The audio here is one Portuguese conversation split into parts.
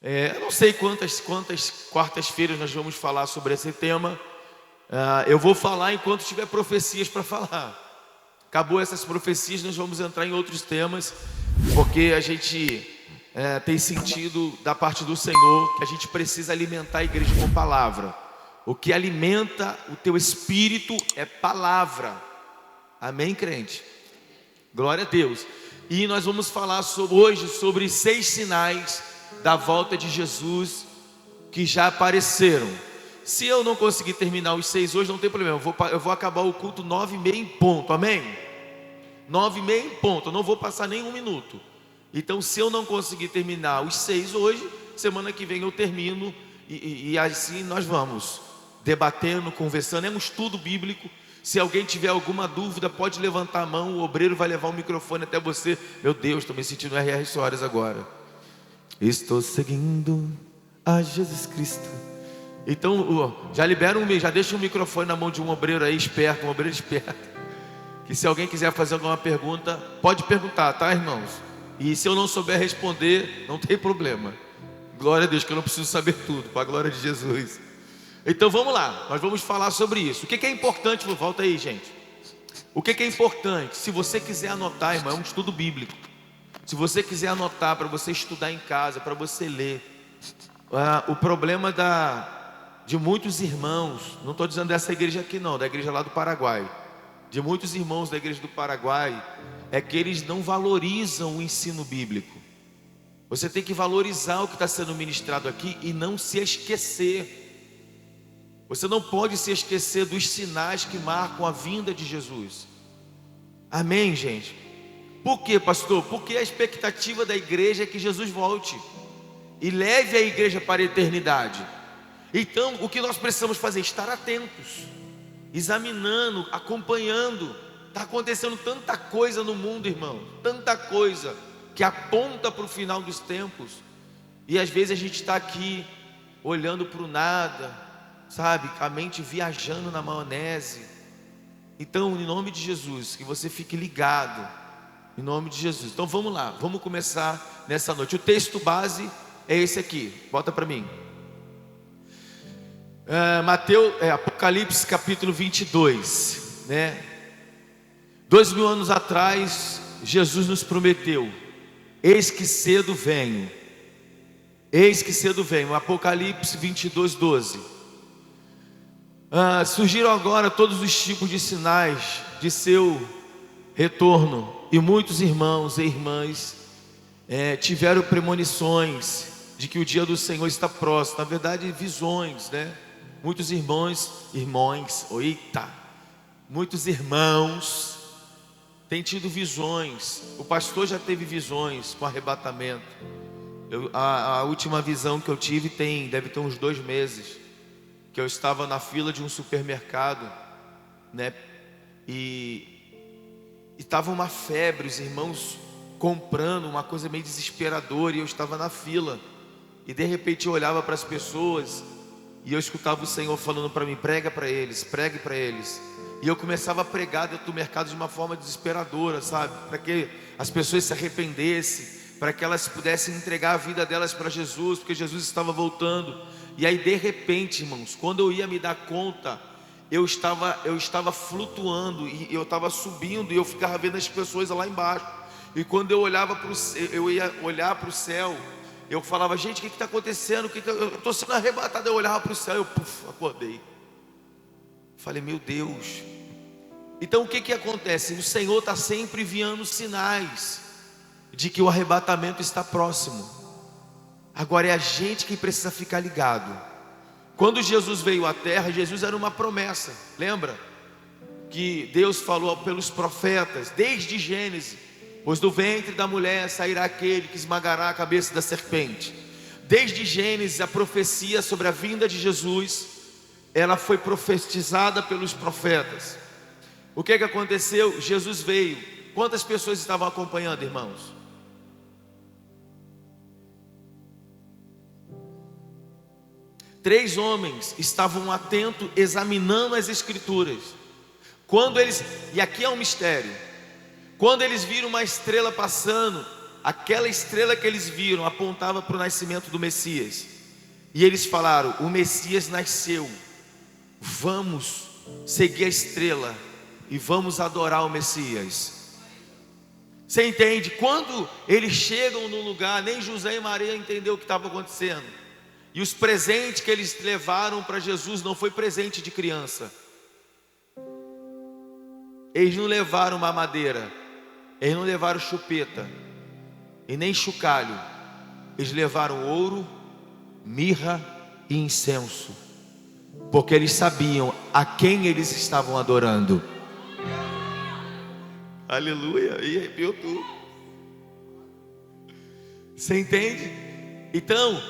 Eu não sei quantas quartas-feiras nós vamos falar sobre esse tema. Eu vou falar enquanto tiver profecias para falar. Acabou essas profecias, nós vamos entrar em outros temas, porque a gente tem sentido da parte do Senhor que a gente precisa alimentar a igreja com palavra. O que alimenta o teu espírito é palavra. Amém, crente? Glória a Deus. E nós vamos falar hoje sobre 6 sinais da volta de Jesus que já apareceram. Se eu não conseguir terminar os 6 hoje, não tem problema. Eu vou acabar o culto 9h30 em ponto, amém? 9h30 em ponto, eu não vou passar nem um minuto. Então, se eu não conseguir terminar os 6 hoje, semana que vem eu termino. E assim nós vamos debatendo, conversando. É um estudo bíblico. Se alguém tiver alguma dúvida, pode levantar a mão. O obreiro vai levar o microfone até você. Meu Deus, estou me sentindo R.R. Soares agora. Estou seguindo a Jesus Cristo. Então, já deixa o microfone na mão de um obreiro aí esperto, um obreiro esperto. Que se alguém quiser fazer alguma pergunta, pode perguntar, tá, irmãos? E se eu não souber responder, não tem problema. Glória a Deus, que eu não preciso saber tudo, para a glória de Jesus. Então vamos lá, nós vamos falar sobre isso. O que é importante, volta aí, gente. O que é importante? Se você quiser anotar, irmão, é um estudo bíblico. Se você quiser anotar para você estudar em casa, para você ler. O problema de muitos irmãos, não estou dizendo dessa igreja aqui não, da igreja lá do Paraguai. De muitos irmãos da igreja do Paraguai, é que eles não valorizam o ensino bíblico. Você tem que valorizar o que está sendo ministrado aqui e não se esquecer. Você não pode se esquecer dos sinais que marcam a vinda de Jesus. Amém, gente? Por quê, pastor? Porque a expectativa da igreja é que Jesus volte e leve a igreja para a eternidade. Então, o que nós precisamos fazer? Estar atentos, examinando, acompanhando. Está acontecendo tanta coisa no mundo, irmão, tanta coisa que aponta para o final dos tempos. E às vezes a gente está aqui olhando para o nada, sabe, a mente viajando na maionese. Então, em nome de Jesus, que você fique ligado, em nome de Jesus. Então vamos lá, vamos começar nessa noite. O texto base é esse aqui, bota para mim. Apocalipse capítulo 22, né? 2000 anos atrás, Jesus nos prometeu: eis que cedo venho. Eis que cedo venho. Apocalipse 22, 12. Surgiram agora todos os tipos de sinais de seu retorno, e muitos irmãos e irmãs tiveram premonições de que o dia do Senhor está próximo. Na verdade, visões, né? Muitos muitos irmãos têm tido visões. O pastor já teve visões com arrebatamento. A última visão que eu tive deve ter uns 2 meses, que eu estava na fila de um supermercado, né? E estava uma febre, os irmãos comprando, uma coisa meio desesperadora, e eu estava na fila. E de repente eu olhava para as pessoas e eu escutava o Senhor falando para mim: prega para eles, pregue para eles. E eu começava a pregar dentro do mercado de uma forma desesperadora, sabe? Para que as pessoas se arrependessem, para que elas pudessem entregar a vida delas para Jesus, porque Jesus estava voltando. E aí de repente, irmãos, quando eu ia me dar conta, eu estava flutuando, e eu estava subindo, e eu ficava vendo as pessoas lá embaixo. E quando eu ia olhar para o céu, eu falava: gente, o que está acontecendo? Eu estou sendo arrebatado. Eu olhava para o céu e acordei. Falei: meu Deus. Então o que acontece? O Senhor está sempre enviando sinais de que o arrebatamento está próximo. Agora é a gente que precisa ficar ligado. Quando Jesus veio à terra, Jesus era uma promessa. Lembra? Que Deus falou pelos profetas, desde Gênesis: pois do ventre da mulher sairá aquele que esmagará a cabeça da serpente. Desde Gênesis, a profecia sobre a vinda de Jesus, ela foi profetizada pelos profetas. O que aconteceu? Jesus veio. Quantas pessoas estavam acompanhando, irmãos? Três homens estavam atentos, examinando as escrituras. E aqui é um mistério. Quando eles viram uma estrela passando, aquela estrela que eles viram apontava para o nascimento do Messias. E eles falaram: o Messias nasceu, vamos seguir a estrela e vamos adorar o Messias. Você entende? Quando eles chegam no lugar, nem José e Maria entenderam o que estava acontecendo. E os presentes que eles levaram para Jesus não foi presente de criança. Eles não levaram mamadeira, eles não levaram chupeta e nem chocalho. Eles levaram ouro, mirra e incenso, porque eles sabiam a quem eles estavam adorando. Aleluia, e arrepiou tudo. Você entende? Então,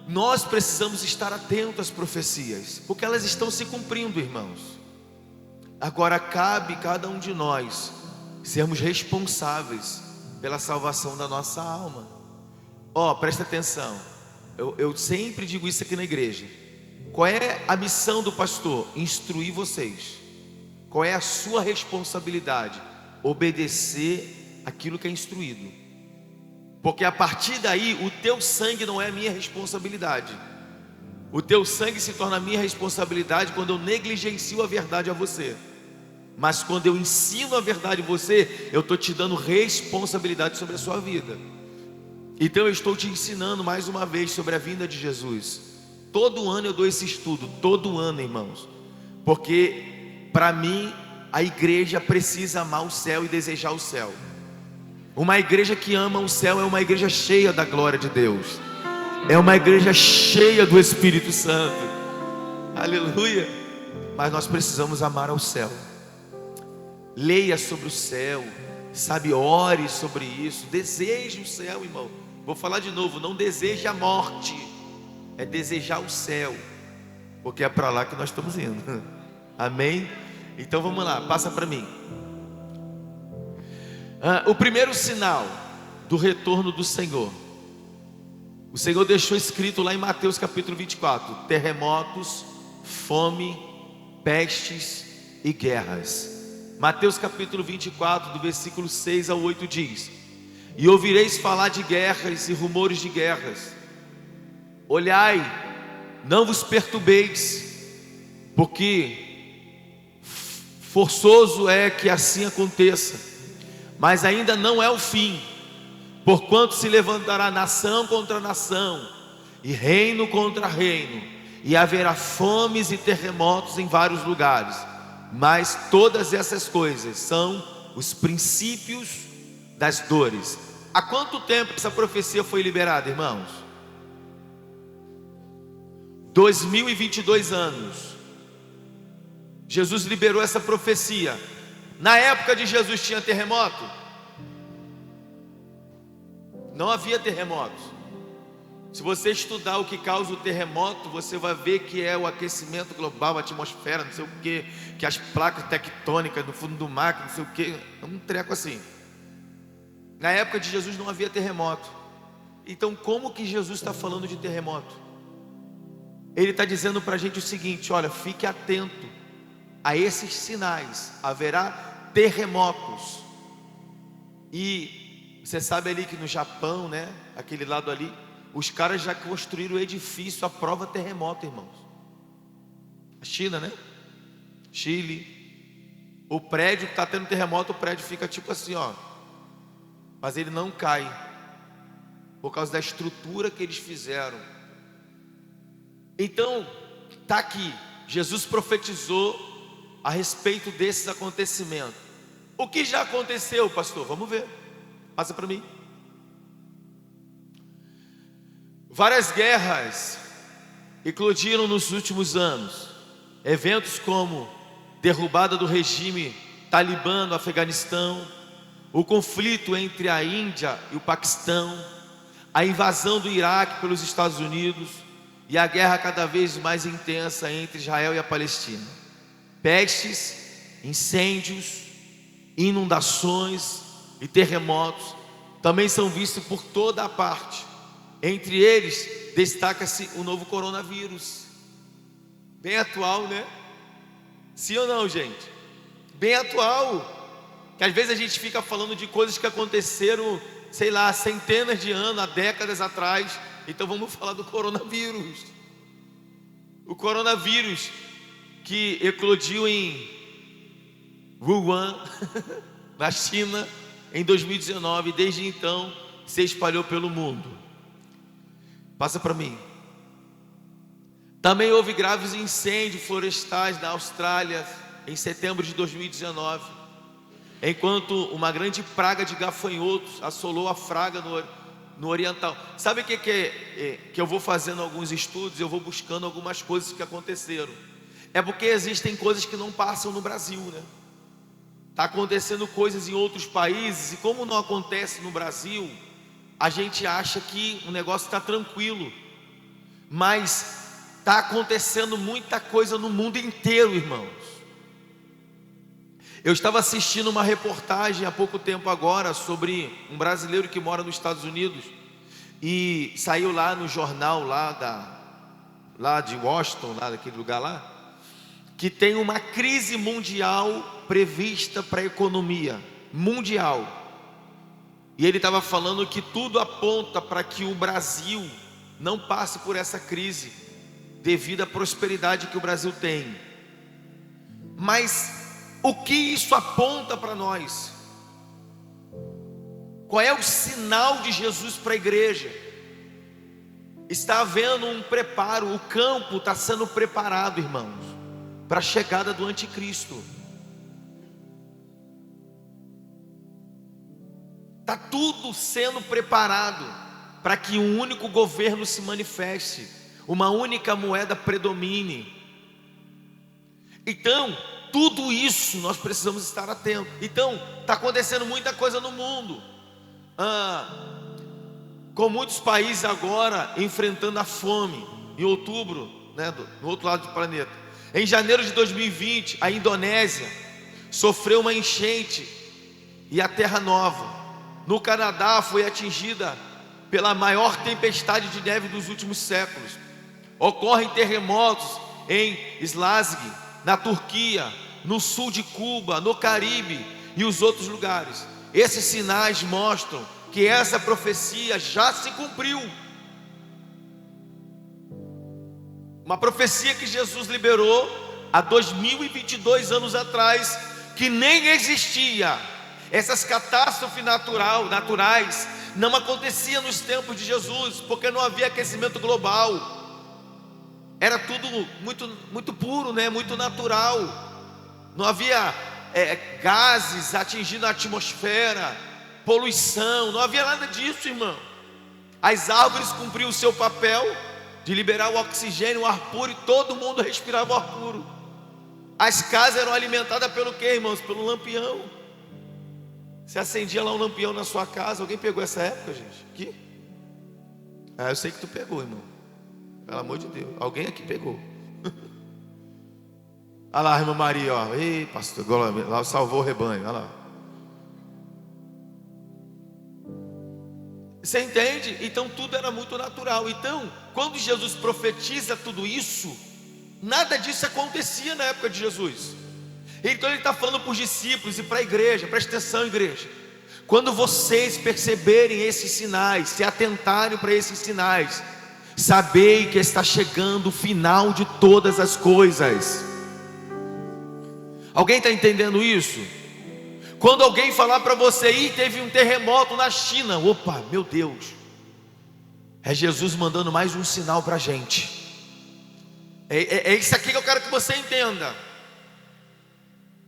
nós precisamos estar atentos às profecias, porque elas estão se cumprindo, irmãos. Agora cabe cada um de nós sermos responsáveis pela salvação da nossa alma. Presta atenção, eu sempre digo isso aqui na igreja. Qual é a missão do pastor? Instruir vocês. Qual é a sua responsabilidade? Obedecer aquilo que é instruído. Porque a partir daí, o teu sangue não é a minha responsabilidade. O teu sangue se torna a minha responsabilidade quando eu negligencio a verdade a você. Mas quando eu ensino a verdade a você, eu estou te dando responsabilidade sobre a sua vida. Então eu estou te ensinando mais uma vez sobre a vinda de Jesus. Todo ano eu dou esse estudo, todo ano, irmãos. Porque para mim, a igreja precisa amar o céu e desejar o céu. Uma igreja que ama o céu é uma igreja cheia da glória de Deus. É uma igreja cheia do Espírito Santo. Aleluia. Mas nós precisamos amar ao céu. Leia sobre o céu, sabe, ore sobre isso. Deseje o céu, irmão. Vou falar de novo, não deseje a morte, é desejar o céu, porque é para lá que nós estamos indo. Amém? Então vamos lá, passa para mim. O primeiro sinal do retorno do Senhor, o Senhor deixou escrito lá em Mateus capítulo 24: terremotos, fome, pestes e guerras. Mateus capítulo 24, do versículo 6 ao 8 diz: e ouvireis falar de guerras e rumores de guerras. Olhai, não vos perturbeis, porque forçoso é que assim aconteça, mas ainda não é o fim. Porquanto se levantará nação contra nação, e reino contra reino, e haverá fomes e terremotos em vários lugares. Mas todas essas coisas são os princípios das dores. Há quanto tempo essa profecia foi liberada, irmãos? 2022 anos. Jesus liberou essa profecia. Na época de Jesus tinha terremoto? Não havia terremotos. Se você estudar o que causa o terremoto, você vai ver que é o aquecimento global, a atmosfera, não sei o que as placas tectônicas no fundo do mar, não sei o que, é um treco assim. Na época de Jesus não havia terremoto. Então como que Jesus está falando de terremoto? Ele está dizendo para a gente o seguinte: olha, fique atento a esses sinais, haverá terremotos. E você sabe ali que no Japão, né, aquele lado ali, os caras já construíram o edifício à prova terremoto, irmãos. A China, né? Chile. O prédio que está tendo terremoto, o prédio fica tipo assim, ó. Mas ele não cai, por causa da estrutura que eles fizeram. Então, está aqui. Jesus profetizou a respeito desses acontecimentos. O que já aconteceu, pastor? Vamos ver. Passa para mim. Várias guerras eclodiram nos últimos anos. Eventos como derrubada do regime talibã no Afeganistão, o conflito entre a Índia e o Paquistão, a invasão do Iraque pelos Estados Unidos e a guerra cada vez mais intensa entre Israel e a Palestina. Pestes, incêndios, inundações e terremotos também são vistos por toda a parte. Entre eles, destaca-se o novo coronavírus. Bem atual, né? Sim ou não, gente? Bem atual. Que às vezes a gente fica falando de coisas que aconteceram sei lá, centenas de anos, há décadas atrás. Então vamos falar do coronavírus. O coronavírus que eclodiu em Wuhan, na China, em 2019, e desde então se espalhou pelo mundo. Passa para mim. Também houve graves incêndios florestais na Austrália em setembro de 2019, enquanto uma grande praga de gafanhotos assolou a fraga no oriental. Sabe o que eu vou fazendo alguns estudos, eu vou buscando algumas coisas que aconteceram. É porque existem coisas que não passam no Brasil, né? Está acontecendo coisas em outros países, e como não acontece no Brasil, a gente acha que o negócio está tranquilo, mas está acontecendo muita coisa no mundo inteiro, irmãos. Eu estava assistindo uma reportagem há pouco tempo agora sobre um brasileiro que mora nos Estados Unidos, e saiu lá no jornal lá de Washington, lá daquele lugar lá, que tem uma crise mundial prevista para a economia mundial. E ele estava falando que tudo aponta para que o Brasil não passe por essa crise, devido à prosperidade que o Brasil tem. Mas o que isso aponta para nós? Qual é o sinal de Jesus para a igreja? Está havendo um preparo, o campo está sendo preparado, irmãos, para a chegada do anticristo. Está tudo sendo preparado para que um único governo se manifeste, uma única moeda predomine. Então, tudo isso nós precisamos estar atentos. Então, está acontecendo muita coisa no mundo, com muitos países agora enfrentando a fome. Em outubro, né, no outro lado do planeta, em janeiro de 2020, a Indonésia sofreu uma enchente e a Terra Nova. No Canadá foi atingida pela maior tempestade de neve dos últimos séculos. Ocorrem terremotos em Slasgy, na Turquia, no sul de Cuba, no Caribe e os outros lugares. Esses sinais mostram que essa profecia já se cumpriu. Uma profecia que Jesus liberou há 2022 anos atrás, que nem existia. Essas catástrofes naturais não aconteciam nos tempos de Jesus, porque não havia aquecimento global. Era tudo muito puro, né? Muito natural. Não havia gases atingindo a atmosfera, poluição, não havia nada disso, irmão. As árvores cumpriam o seu papel de liberar o oxigênio, o ar puro, e todo mundo respirava o ar puro. As casas eram alimentadas pelo quê, irmãos? Pelo lampião. Você acendia lá um lampião na sua casa. Alguém pegou essa época, gente? Aqui? Eu sei que tu pegou, irmão. Pelo amor de Deus, alguém aqui pegou. Olha lá a irmã Maria, ó. Ei, pastor, lá salvou o rebanho, olha lá. Você entende? Então tudo era muito natural. Então, quando Jesus profetiza tudo isso, nada disso acontecia na época de Jesus. Então ele está falando para os discípulos e para a igreja. Presta atenção, igreja. Quando vocês perceberem esses sinais, se atentarem para esses sinais, sabei que está chegando o final de todas as coisas. Alguém está entendendo isso? Quando alguém falar para você, teve um terremoto na China, opa, meu Deus, é Jesus mandando mais um sinal para a gente. É isso aqui que eu quero que você entenda.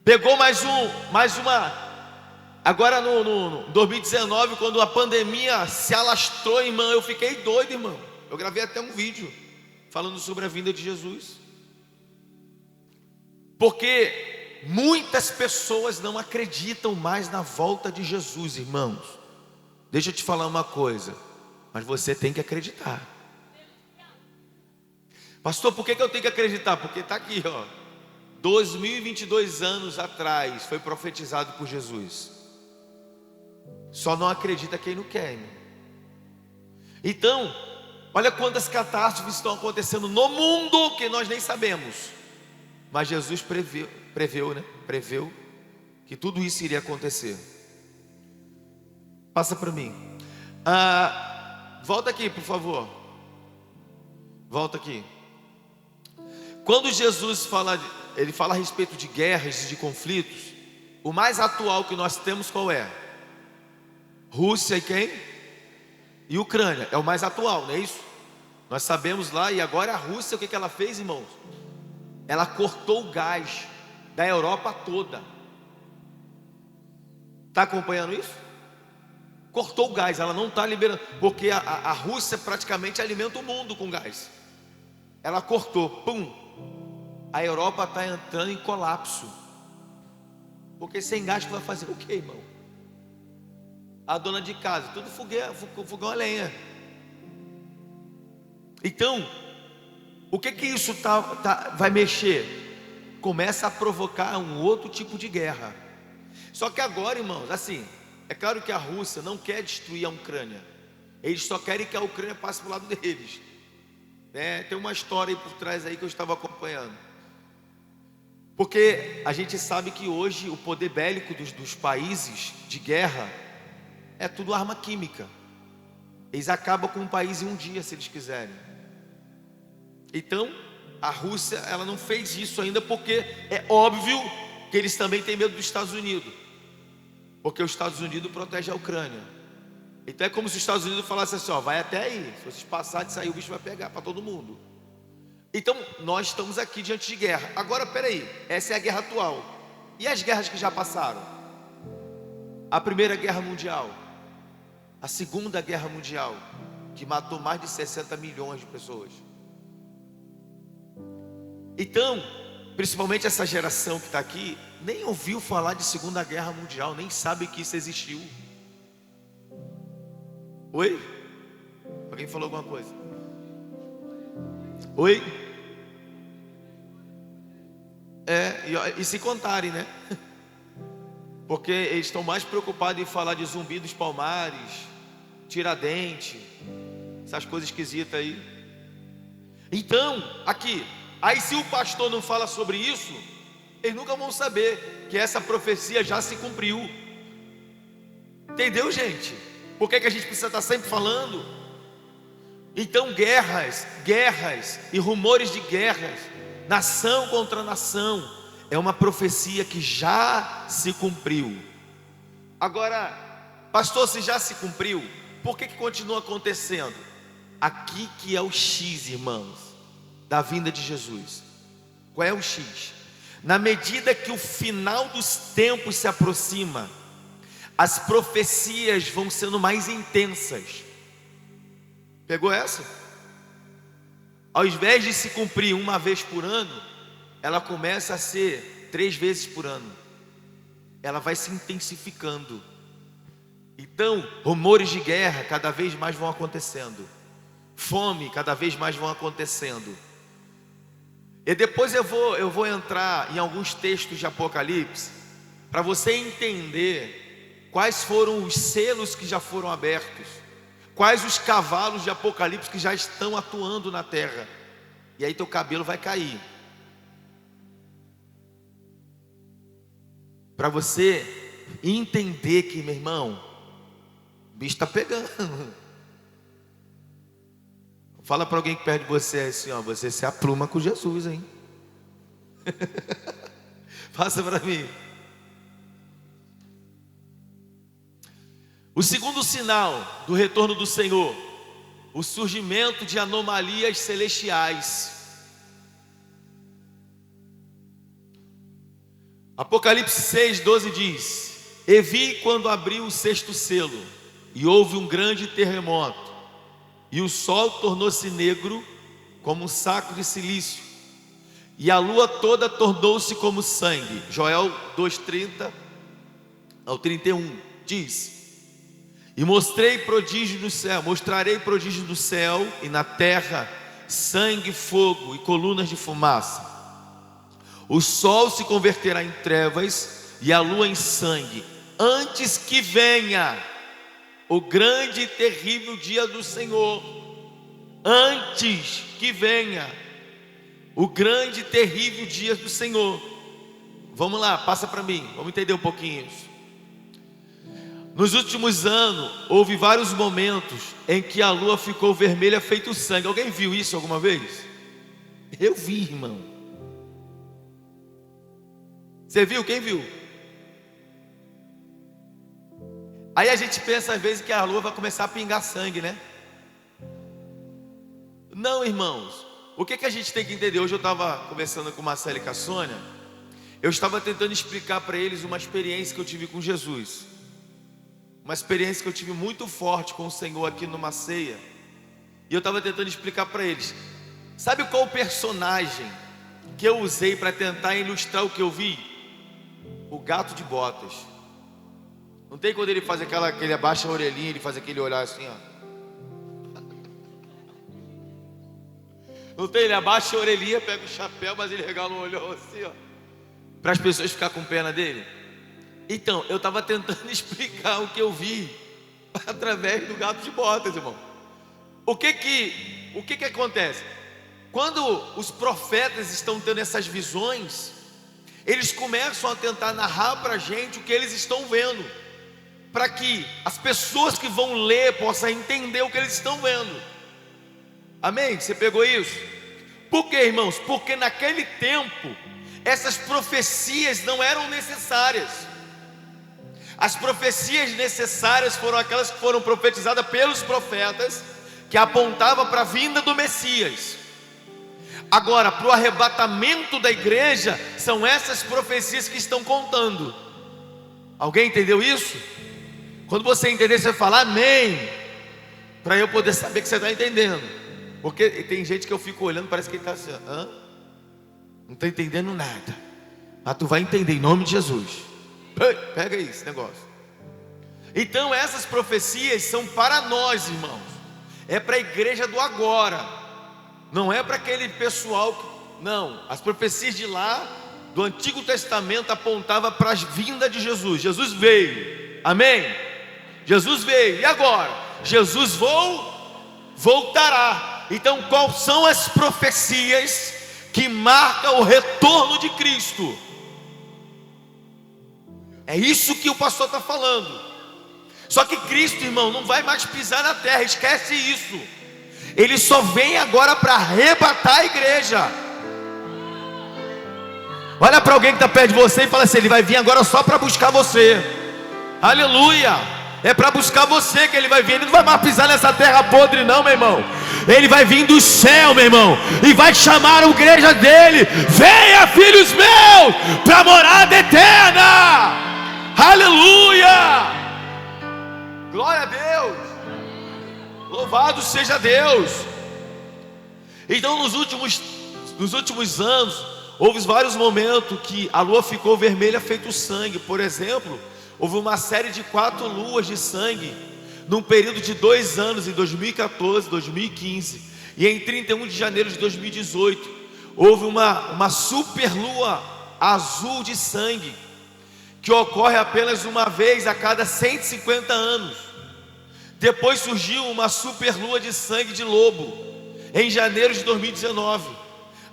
Pegou mais uma. Agora no 2019, quando a pandemia se alastrou, irmão, eu fiquei doido, irmão. Eu gravei até um vídeo falando sobre a vinda de Jesus. Porque muitas pessoas não acreditam mais na volta de Jesus, irmãos. Deixa eu te falar uma coisa, mas você tem que acreditar. Pastor, por que eu tenho que acreditar? Porque está aqui, ó. 2022 anos atrás foi profetizado por Jesus. Só não acredita quem não quer, irmão. Então, olha quantas catástrofes estão acontecendo no mundo que nós nem sabemos. Mas Jesus preveu que tudo isso iria acontecer. Passa para mim. Volta aqui, por favor. Volta aqui. Quando Jesus fala, ele fala a respeito de guerras e de conflitos, o mais atual que nós temos qual é? Rússia e quem? E Ucrânia, é o mais atual, não é isso? Nós sabemos lá, e agora a Rússia, o que ela fez, irmãos? Ela cortou o gás da Europa toda. Está acompanhando isso? Cortou o gás, ela não está liberando, porque a Rússia praticamente alimenta o mundo com gás. Ela cortou, pum. A Europa está entrando em colapso. Porque sem gás tu vai fazer o quê, irmão? A dona de casa, tudo fogão a lenha. Então, o que isso vai mexer? Começa a provocar um outro tipo de guerra. Só que agora, irmãos, assim, é claro que a Rússia não quer destruir a Ucrânia. Eles só querem que a Ucrânia passe para o lado deles. Tem uma história aí por trás aí que eu estava acompanhando. Porque a gente sabe que hoje o poder bélico dos países de guerra é tudo arma química. Eles acabam com um país em um dia, se eles quiserem. Então, a Rússia, ela não fez isso ainda, porque é óbvio que eles também têm medo dos Estados Unidos. Porque os Estados Unidos protegem a Ucrânia. Então é como se os Estados Unidos falassem assim, ó, vai até aí. Se vocês passarem de sair, o bicho vai pegar para todo mundo. Então, nós estamos aqui diante de guerra. Agora, peraí, essa é a guerra atual. E as guerras que já passaram? A Primeira Guerra Mundial, a Segunda Guerra Mundial, que matou mais de 60 milhões de pessoas. Então, principalmente essa geração que está aqui, nem ouviu falar de Segunda Guerra Mundial, nem sabe que isso existiu. Oi? Alguém falou alguma coisa? Oi? E se contarem, né? Porque eles estão mais preocupados em falar de Zumbi dos Palmares, Tiradentes, essas coisas esquisitas aí. Então, aqui, aí se o pastor não fala sobre isso, eles nunca vão saber que essa profecia já se cumpriu. Entendeu, gente? Por que a gente precisa estar sempre falando? Então guerras e rumores de guerras, nação contra nação, é uma profecia que já se cumpriu. Agora, pastor, se já se cumpriu, por que continua acontecendo? Aqui que é o X, irmãos, da vinda de Jesus. Qual é o X? Na medida que o final dos tempos se aproxima, as profecias vão sendo mais intensas. Pegou essa? Ao invés de se cumprir uma vez por ano, ela começa a ser 3 vezes por ano. Ela vai se intensificando. Então, rumores de guerra cada vez mais vão acontecendo. Fome cada vez mais vão acontecendo. E depois eu vou entrar em alguns textos de Apocalipse, para você entender quais foram os selos que já foram abertos, quais os cavalos de Apocalipse que já estão atuando na terra. E aí teu cabelo vai cair. Para você entender que, meu irmão, o bicho está pegando. Fala para alguém que perto de você assim, ó, você se apluma com Jesus, hein? Faça para mim. O segundo sinal do retorno do Senhor, o surgimento de anomalias celestiais. Apocalipse 6:12 diz: E vi quando abriu o 6º selo, e houve um grande terremoto, e o sol tornou-se negro como um saco de silício, e a lua toda tornou-se como sangue. Joel 2:30 ao 31 diz: E mostrarei prodígio no céu e na terra, sangue, fogo e colunas de fumaça. O sol se converterá em trevas e a lua em sangue, antes que venha o grande e terrível dia do Senhor. Antes que venha o grande e terrível dia do Senhor. Vamos lá, passa para mim, vamos entender um pouquinho isso. Nos últimos anos, houve vários momentos em que a lua ficou vermelha feito sangue. Alguém viu isso alguma vez? Eu vi, irmão. Você viu? Quem viu? Aí a gente pensa às vezes que a lua vai começar a pingar sangue, né? Não, irmãos. O que a gente tem que entender? Hoje eu estava conversando com o Marcelo e com a Sônia. Eu estava tentando explicar para eles uma experiência que eu tive com Jesus. Uma experiência que eu tive muito forte com o Senhor aqui numa ceia. E eu estava tentando explicar para eles. Sabe qual o personagem que eu usei para tentar ilustrar o que eu vi? O gato de botas. Não tem quando ele faz aquele abaixa a orelhinha, ele faz aquele olhar assim, ó. Não tem, ele abaixa a orelhinha, pega o chapéu, mas ele regala um olhão assim, ó, para as pessoas ficarem com pena dele. Então, eu estava tentando explicar o que eu vi através do gato de botas, irmão. O que acontece? Quando os profetas estão tendo essas visões, eles começam a tentar narrar para a gente o que eles estão vendo, para que as pessoas que vão ler possam entender o que eles estão vendo. Amém? Você pegou isso? Por quê, irmãos? Porque naquele tempo essas profecias não eram necessárias. As profecias necessárias foram aquelas que foram profetizadas pelos profetas, que apontavam para a vinda do Messias. Agora, para o arrebatamento da igreja, são essas profecias que estão contando. Alguém entendeu isso? Quando você entender, você fala amém, para eu poder saber que você está entendendo. Porque tem gente que eu fico olhando, parece que ele está assim, não está entendendo nada. Mas tu vai entender em nome de Jesus. Pega aí esse negócio. Então essas profecias são para nós, irmãos. É para a igreja do agora. Não é para aquele pessoal. Não, as profecias de lá, do Antigo Testamento, apontavam para a vinda de Jesus. Jesus veio, amém? Jesus veio, e agora? Jesus voltará. Então quais são as profecias que marcam o retorno de Cristo? É isso que o pastor está falando. Só que Cristo, irmão, não vai mais pisar na terra, esquece isso. Ele só vem agora para arrebatar a igreja. Olha para alguém que está perto de você e fala assim: ele vai vir agora só para buscar você. Aleluia. É para buscar você que ele vai vir. Ele não vai mais pisar nessa terra podre não, meu irmão. Ele vai vir do céu, meu irmão, e vai chamar a igreja dele: venha, filhos meus, para a morada eterna. Aleluia. Glória a Deus. Louvado seja Deus. Então nos últimos anos, houve vários momentos que a lua ficou vermelha feito sangue. Por exemplo, houve uma série de 4 luas de sangue num período de 2 anos, em 2014, 2015. E em 31 de janeiro de 2018 houve uma super lua azul de sangue, que ocorre apenas uma vez a cada 150 anos. Depois surgiu uma super lua de sangue de lobo em janeiro de 2019.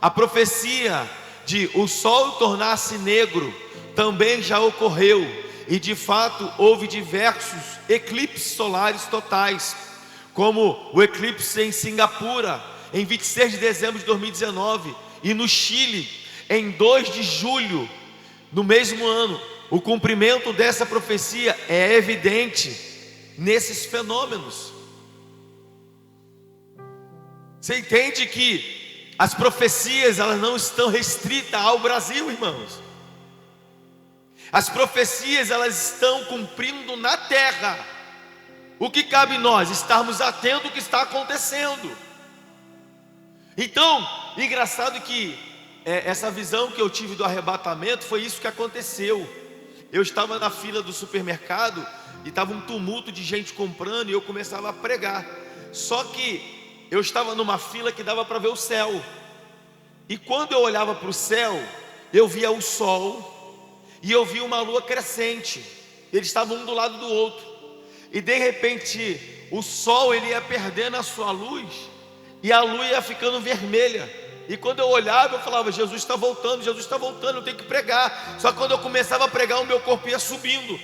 A profecia de o sol tornar-se negro também já ocorreu, e de fato houve diversos eclipses solares totais, como o eclipse em Singapura em 26 de dezembro de 2019 e no Chile em 2 de julho no mesmo ano. O cumprimento dessa profecia é evidente nesses fenômenos. Você entende que as profecias, elas não estão restritas ao Brasil, irmãos. As profecias, elas estão cumprindo na terra. O que cabe a nós? Estarmos atentos ao que está acontecendo. Então, engraçado que essa visão que eu tive do arrebatamento foi isso que aconteceu. Eu estava na fila do supermercado e estava um tumulto de gente comprando, e eu começava a pregar. Só que eu estava numa fila que dava para ver o céu. E quando eu olhava para o céu, eu via o sol e eu via uma lua crescente. Eles estavam um do lado do outro. E de repente o sol ele ia perdendo a sua luz e a lua ia ficando vermelha. E quando eu olhava, eu falava: Jesus está voltando, eu tenho que pregar. Só que quando eu começava a pregar, o meu corpo ia subindo.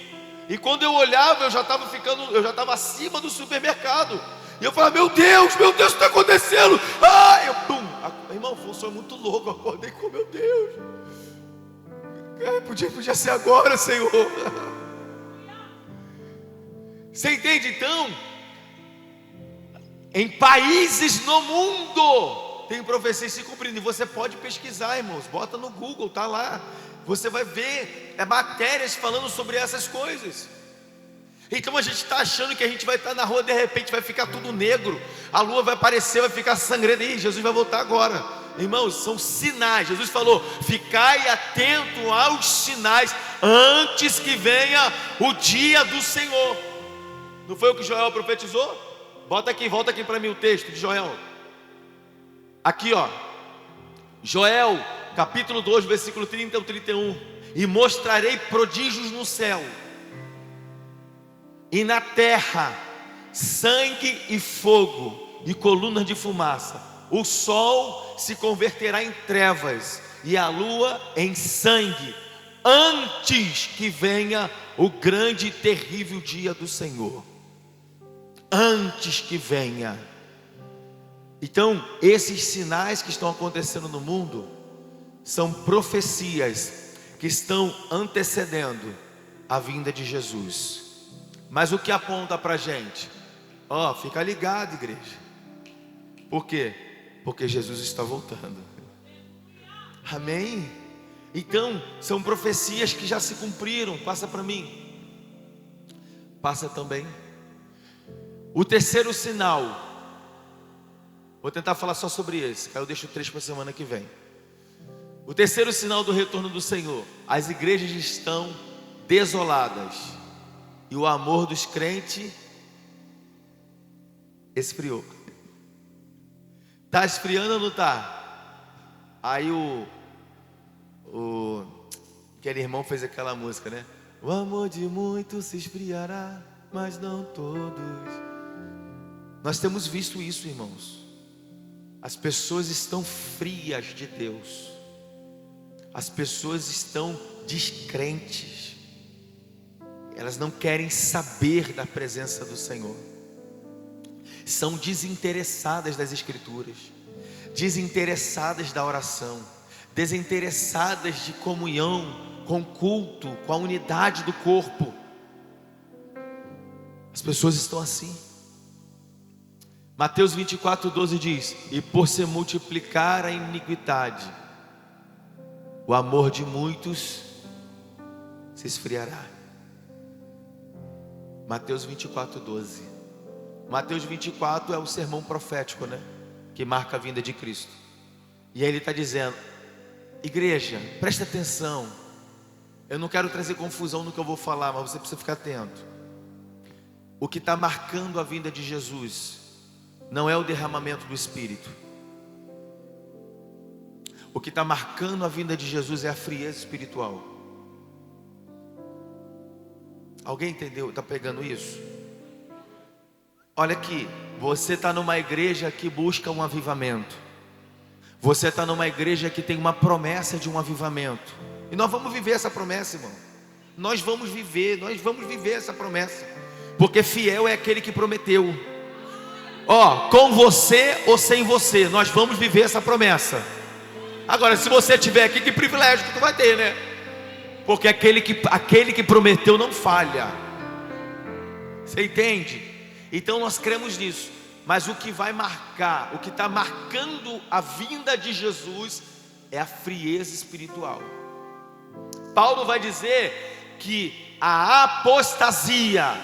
E quando eu olhava, eu já estava acima do supermercado. E eu falava, meu Deus, o que está acontecendo? Irmão, foi um sonho muito louco. Eu acordei com, meu Deus. Podia ser agora, Senhor. Você entende? Então, em países no mundo tem profecias se cumprindo. E você pode pesquisar, irmãos. Bota no Google, tá lá. Você vai ver matérias falando sobre essas coisas. Então a gente está achando que a gente vai estar na rua, de repente vai ficar tudo negro, a lua vai aparecer, vai ficar sangrando. Ih, Jesus vai voltar agora. Irmãos, são sinais. Jesus falou, ficai atento aos sinais, antes que venha o dia do Senhor. Não foi o que Joel profetizou? Volta aqui para mim o texto de Joel. Aqui ó, Joel capítulo 2, versículo 30 ao 31. E mostrarei prodígios no céu e na terra, sangue e fogo e colunas de fumaça. O sol se converterá em trevas e a lua em sangue, antes que venha o grande e terrível dia do Senhor. Antes que venha. Então, esses sinais que estão acontecendo no mundo são profecias que estão antecedendo a vinda de Jesus. Mas o que aponta para a gente? Fica ligado, igreja. Por quê? Porque Jesus está voltando. Amém? Então, são profecias que já se cumpriram. Passa para mim. Passa também. O terceiro sinal. Vou tentar falar só sobre esse, aí eu deixo 3 para a semana que vem. O terceiro sinal do retorno do Senhor. As igrejas estão desoladas. E o amor dos crentes esfriou. Está esfriando ou não está? Aí aquele irmão fez aquela música, né? O amor de muitos se esfriará, mas não todos. Nós temos visto isso, irmãos. As pessoas estão frias de Deus. As pessoas estão descrentes. Elas não querem saber da presença do Senhor. São desinteressadas das Escrituras, desinteressadas da oração, desinteressadas de comunhão, com culto, com a unidade do corpo. As pessoas estão assim. Mateus 24:12 diz: e por se multiplicar a iniquidade, o amor de muitos se esfriará. Mateus 24:12. Mateus 24 é o sermão profético, né? Que marca a vinda de Cristo. E aí ele está dizendo: igreja, presta atenção. Eu não quero trazer confusão no que eu vou falar, mas você precisa ficar atento. O que está marcando a vinda de Jesus não é o derramamento do Espírito. O que está marcando a vinda de Jesus é a frieza espiritual. Alguém entendeu? Está pegando isso? Olha aqui, você está numa igreja que busca um avivamento. Você está numa igreja que tem uma promessa de um avivamento. E nós vamos viver essa promessa, irmão. Nós vamos viver essa promessa. Porque fiel é aquele que prometeu. Com você ou sem você, nós vamos viver essa promessa. Agora, se você estiver aqui, que privilégio que tu vai ter, né? Porque aquele que prometeu não falha. Você entende? Então nós cremos nisso. Mas o que vai marcar, o que está marcando a vinda de Jesus é a frieza espiritual. Paulo vai dizer que a apostasia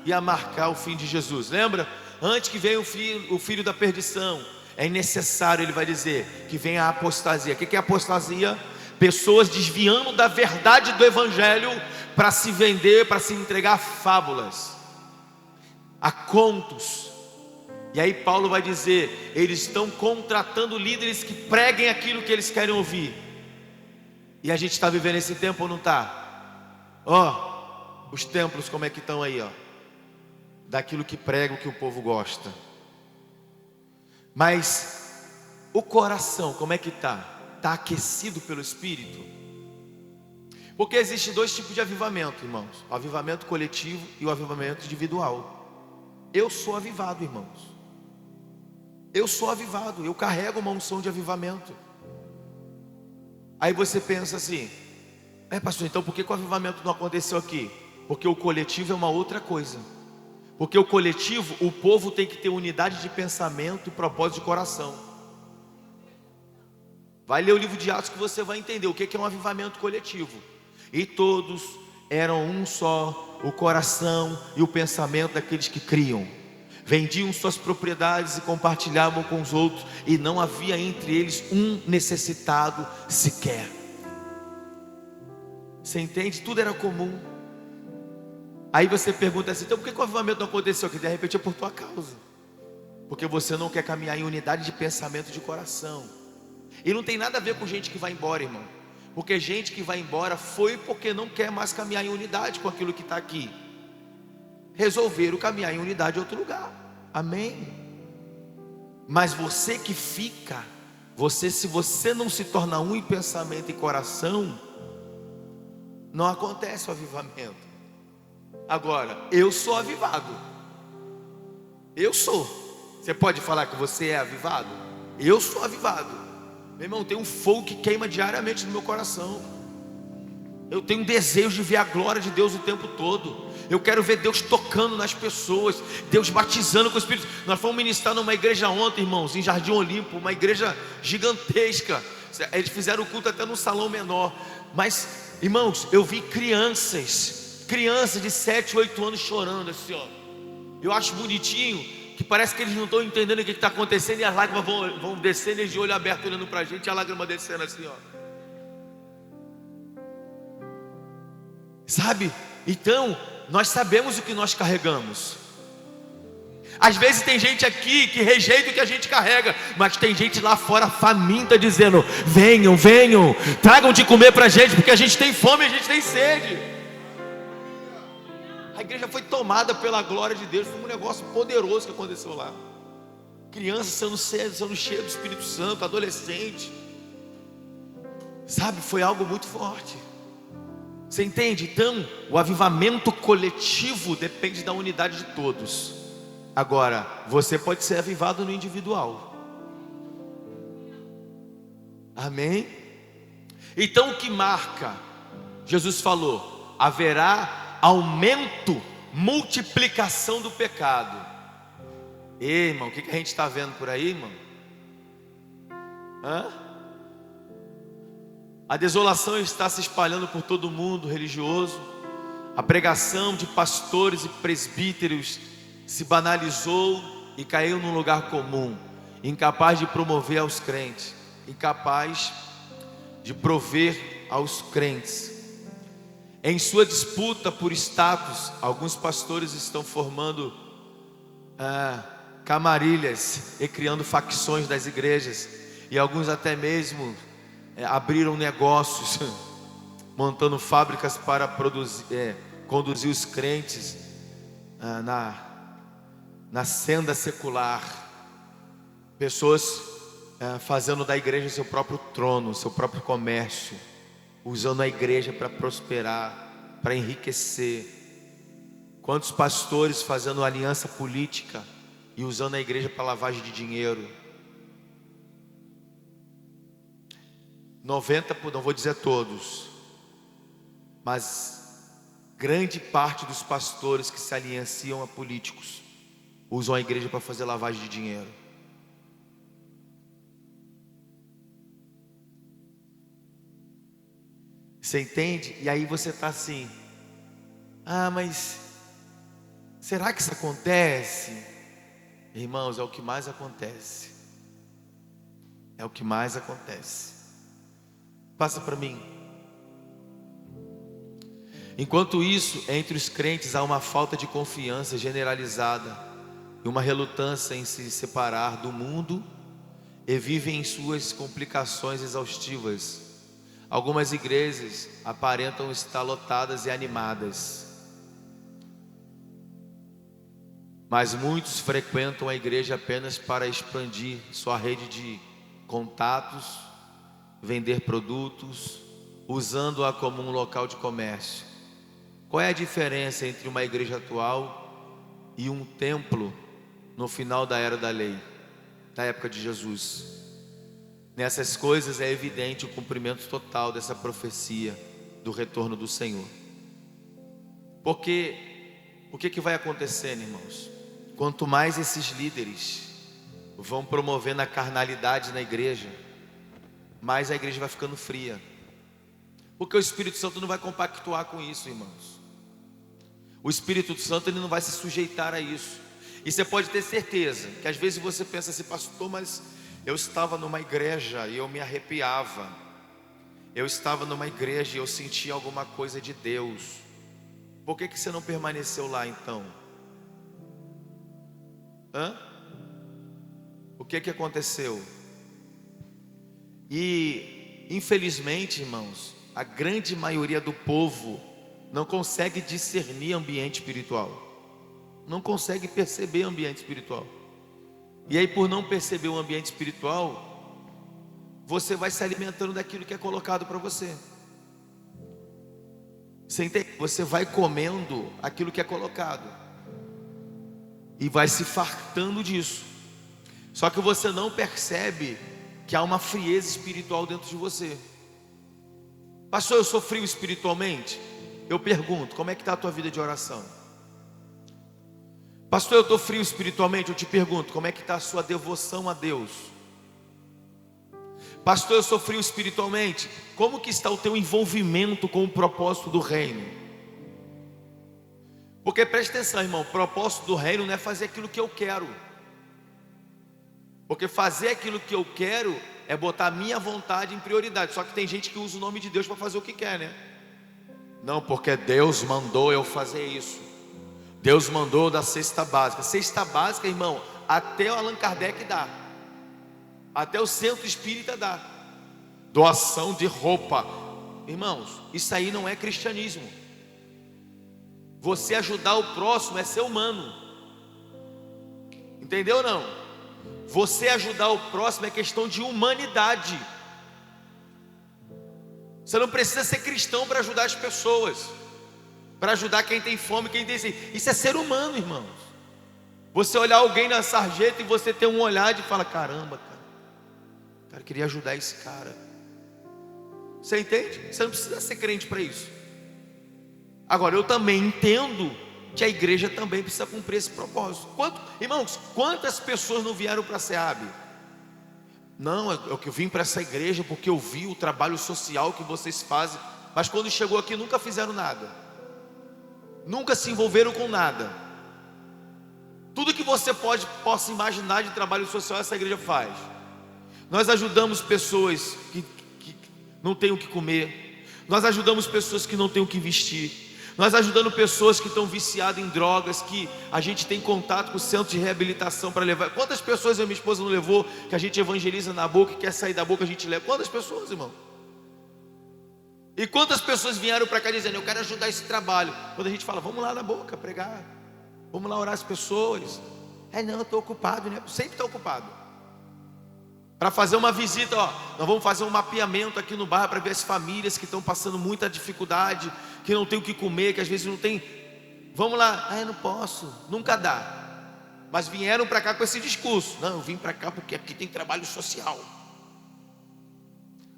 ia marcar o fim de Jesus. Lembra? Antes que venha o filho da perdição, é necessário, ele vai dizer, que venha a apostasia. O que é apostasia? Pessoas desviando da verdade do Evangelho para se vender, para se entregar a fábulas, a contos. E aí Paulo vai dizer, eles estão contratando líderes que preguem aquilo que eles querem ouvir. E a gente está vivendo esse tempo ou não está? Os templos como é que estão aí, daquilo que prega, o que o povo gosta. Mas o coração como é que está? Está aquecido pelo Espírito? Porque existem dois tipos de avivamento, irmãos: o avivamento coletivo e o avivamento individual. Eu sou avivado, irmãos. Eu sou avivado, eu carrego uma unção de avivamento. Aí você pensa assim: pastor, então por que o avivamento não aconteceu aqui? Porque o coletivo é uma outra coisa. Porque o coletivo, o povo tem que ter unidade de pensamento e propósito de coração. Vai ler o livro de Atos que você vai entender o que é um avivamento coletivo. E todos eram um só, o coração e o pensamento daqueles que criam. Vendiam suas propriedades e compartilhavam com os outros, e não havia entre eles um necessitado sequer. Você entende? Tudo era comum. Aí você pergunta assim: então por que o avivamento não aconteceu aqui? De repente é por tua causa. Porque você não quer caminhar em unidade de pensamento e de coração. E não tem nada a ver com gente que vai embora, irmão. Porque gente que vai embora foi porque não quer mais caminhar em unidade com aquilo que está aqui. Resolveram caminhar em unidade em outro lugar. Amém? Mas você que fica, se você não se torna um em pensamento e coração, não acontece o avivamento. Agora, eu sou avivado. Eu sou. Você pode falar que você é avivado? Eu sou avivado. Meu irmão, tem um fogo que queima diariamente no meu coração. Eu tenho um desejo de ver a glória de Deus o tempo todo. Eu quero ver Deus tocando nas pessoas, Deus batizando com o Espírito. Nós fomos ministrar numa igreja ontem, irmãos, em Jardim Olímpico, uma igreja gigantesca. Eles fizeram o culto até no salão menor. Mas, irmãos, eu vi crianças de 7, 8 anos chorando assim, ó. Eu acho bonitinho, que parece que eles não estão entendendo o que está acontecendo, e as lágrimas vão descendo, eles de olho aberto olhando para a gente, e a lágrima descendo assim, ó. Sabe? Então, nós sabemos o que nós carregamos. Às vezes tem gente aqui que rejeita o que a gente carrega, mas tem gente lá fora faminta dizendo: venham, venham, tragam de comer para a gente, porque a gente tem fome e a gente tem sede. A igreja foi tomada pela glória de Deus. Foi um negócio poderoso que aconteceu lá. Crianças sendo cheias do Espírito Santo, adolescente. Sabe, foi algo muito forte. Você entende? Então, o avivamento coletivo depende da unidade de todos. Agora, você pode ser avivado no individual. Amém? Então, o que marca? Jesus falou: haverá aumento, multiplicação do pecado. Ei, irmão, o que a gente está vendo por aí, irmão? A desolação está se espalhando por todo o mundo religioso. A pregação de pastores e presbíteros se banalizou e caiu num lugar comum, incapaz de promover aos crentes, incapaz de prover aos crentes. Em sua disputa por status, alguns pastores estão formando camarilhas e criando facções das igrejas, e alguns até mesmo abriram negócios, montando fábricas para conduzir os crentes na senda secular. Pessoas fazendo da igreja seu próprio trono, seu próprio comércio, usando a igreja para prosperar, para enriquecer. Quantos pastores fazendo aliança política e usando a igreja para lavagem de dinheiro? 90, não vou dizer todos, mas grande parte dos pastores que se alianciam a políticos usam a igreja para fazer lavagem de dinheiro. Você entende? E aí você está assim: mas será que isso acontece? Irmãos, é o que mais acontece. É o que mais acontece. Passa para mim. Enquanto isso, entre os crentes há uma falta de confiança generalizada e uma relutância em se separar do mundo, e vivem em suas complicações exaustivas. Algumas igrejas aparentam estar lotadas e animadas, mas muitos frequentam a igreja apenas para expandir sua rede de contatos, vender produtos usando-a como um local de comércio. Qual é a diferença entre uma igreja atual e um templo no final da era da lei, da época de Jesus? Nessas coisas é evidente o cumprimento total dessa profecia do retorno do Senhor. Porque o que vai acontecendo, irmãos? Quanto mais esses líderes vão promovendo a carnalidade na igreja, mais a igreja vai ficando fria. Porque o Espírito Santo não vai compactuar com isso, irmãos. O Espírito Santo ele não vai se sujeitar a isso. E você pode ter certeza que às vezes você pensa assim: pastor, mas eu estava numa igreja e eu me arrepiava. Eu estava numa igreja e eu sentia alguma coisa de Deus. Por que você não permaneceu lá então? O que aconteceu? E infelizmente, irmãos, a grande maioria do povo não consegue discernir ambiente espiritual, não consegue perceber ambiente espiritual. E aí, por não perceber o ambiente espiritual, você vai se alimentando daquilo que é colocado para você. Você entende? Você vai comendo aquilo que é colocado e vai se fartando disso. Só que você não percebe que há uma frieza espiritual dentro de você. Pastor, eu sou frio espiritualmente? Eu pergunto, como é que está a tua vida de oração? Pastor, eu estou frio espiritualmente? Eu te pergunto, como é que está a sua devoção a Deus? Pastor, eu sou frio espiritualmente? Como que está o teu envolvimento com o propósito do reino? Porque presta atenção, irmão, o propósito do reino não é fazer aquilo que eu quero. Porque fazer aquilo que eu quero é botar a minha vontade em prioridade. Só que tem gente que usa o nome de Deus para fazer o que quer, né? Não, porque Deus mandou eu fazer isso. Deus mandou da cesta básica. Cesta básica, irmão, até o Allan Kardec dá. Até o centro espírita dá. Doação de roupa. Irmãos, isso aí não é cristianismo. Você ajudar o próximo é ser humano. Entendeu ou não? Você ajudar o próximo é questão de humanidade. Você não precisa ser cristão para ajudar as pessoas, para ajudar quem tem fome, quem tem sede. Isso é ser humano, irmãos. Você olhar alguém na sarjeta e você ter um olhar de falar: caramba, cara, queria ajudar esse cara. Você entende? Você não precisa ser crente para isso. Agora, eu também entendo que a igreja também precisa cumprir esse propósito. Irmãos, quantas pessoas não vieram para a SEAB? Não, eu vim para essa igreja porque eu vi o trabalho social que vocês fazem. Mas quando chegou aqui nunca fizeram nada, nunca se envolveram com nada. Tudo que você possa imaginar de trabalho social, essa igreja faz. Nós ajudamos pessoas que não têm o que comer. Nós ajudamos pessoas que não têm o que vestir. Nós ajudamos pessoas que estão viciadas em drogas, que a gente tem contato com o centro de reabilitação para levar. Quantas pessoas a minha esposa não levou, que a gente evangeliza na boca, que quer sair da boca, a gente leva? Quantas pessoas, irmão? E quantas pessoas vieram para cá dizendo: eu quero ajudar esse trabalho. Quando a gente fala: vamos lá na boca pregar, vamos lá orar as pessoas. Não, eu estou ocupado, né? Sempre está ocupado. Para fazer uma visita, nós vamos fazer um mapeamento aqui no bairro para ver as famílias que estão passando muita dificuldade, que não tem o que comer, que às vezes não tem. Vamos lá. Eu não posso, nunca dá. Mas vieram para cá com esse discurso: não, eu vim para cá porque aqui tem trabalho social.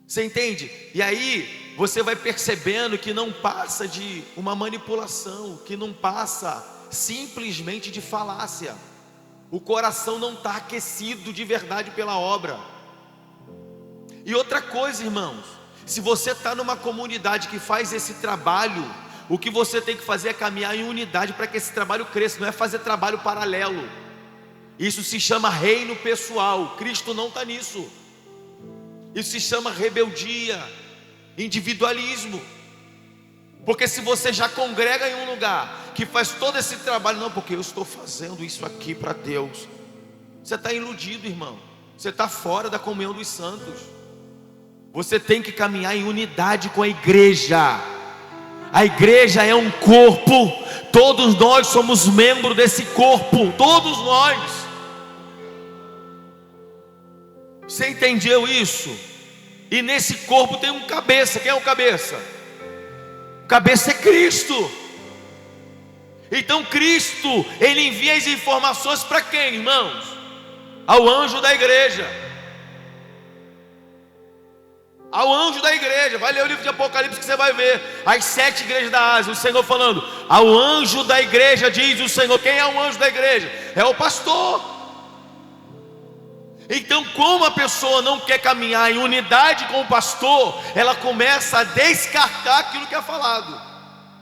Você entende? E aí você vai percebendo que não passa de uma manipulação, que não passa simplesmente de falácia. O coração não está aquecido de verdade pela obra. E outra coisa, irmãos, se você está numa comunidade que faz esse trabalho, o que você tem que fazer é caminhar em unidade para que esse trabalho cresça. Não é fazer trabalho paralelo. Isso se chama reino pessoal. Cristo não está nisso. Isso se chama rebeldia, individualismo. Porque se você já congrega em um lugar que faz todo esse trabalho, não, porque eu estou fazendo isso aqui para Deus, você está iludido, irmão. Você está fora da comunhão dos santos. Você tem que caminhar em unidade com a igreja. A igreja é um corpo. Todos nós somos membros desse corpo. Todos nós. Você entendeu isso? E nesse corpo tem um cabeça. Quem é o cabeça? O cabeça é Cristo. Então Cristo, Ele envia as informações para quem, irmãos? Ao anjo da igreja. Ao anjo da igreja. Vai ler o livro de Apocalipse que você vai ver as 7 igrejas da Ásia, o Senhor falando: ao anjo da igreja diz o Senhor. Quem é o anjo da igreja? É o pastor. Então, como a pessoa não quer caminhar em unidade com o pastor, ela começa a descartar aquilo que é falado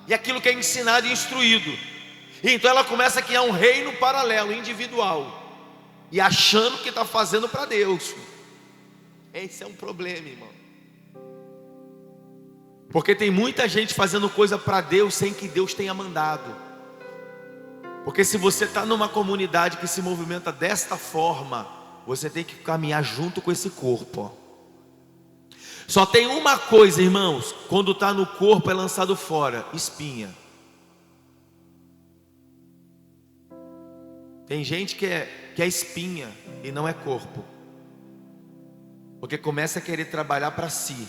e aquilo que é ensinado e instruído. Então ela começa a criar um reino paralelo, individual, e achando que está fazendo para Deus. Esse é um problema, irmão. Porque tem muita gente fazendo coisa para Deus sem que Deus tenha mandado. Porque se você está numa comunidade que se movimenta desta forma, você tem que caminhar junto com esse corpo. Só tem uma coisa, irmãos: quando está no corpo é lançado fora: espinha. Tem gente que é espinha e não é corpo, porque começa a querer trabalhar para si.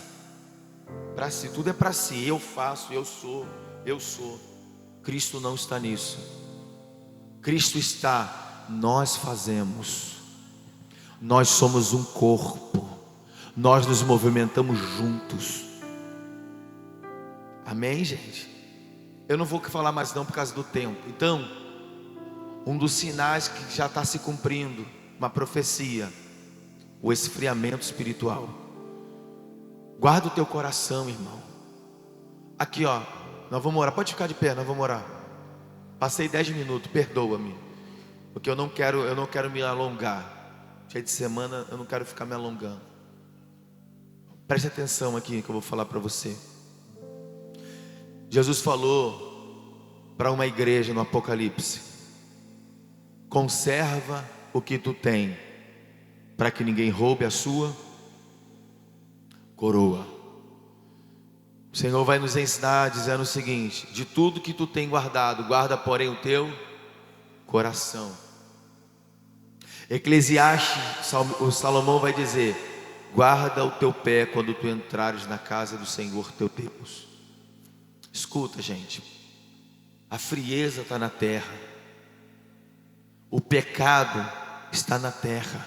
Para si, tudo é para si. Eu faço, eu sou. Cristo não está nisso. Cristo está: nós fazemos. Nós somos um corpo. Nós nos movimentamos juntos. Amém, gente? Eu não vou falar mais não por causa do tempo. Então, um dos sinais que já está se cumprindo, uma profecia: o esfriamento espiritual. Guarda o teu coração, irmão. Aqui, ó, nós vamos orar. Pode ficar de pé, nós vamos orar. Passei 10 minutos, perdoa-me, porque eu não quero me alongar. Cheio de semana, eu não quero ficar me alongando. Preste atenção aqui que eu vou falar para você. Jesus falou para uma igreja no Apocalipse: conserva o que tu tem, para que ninguém roube a sua coroa. O Senhor vai nos ensinar dizendo o seguinte: de tudo que tu tem guardado, guarda porém o teu coração. Eclesiastes, o Salomão vai dizer: guarda o teu pé quando tu entrares na casa do Senhor teu Deus. Escuta, gente, a frieza está na terra, o pecado está na terra.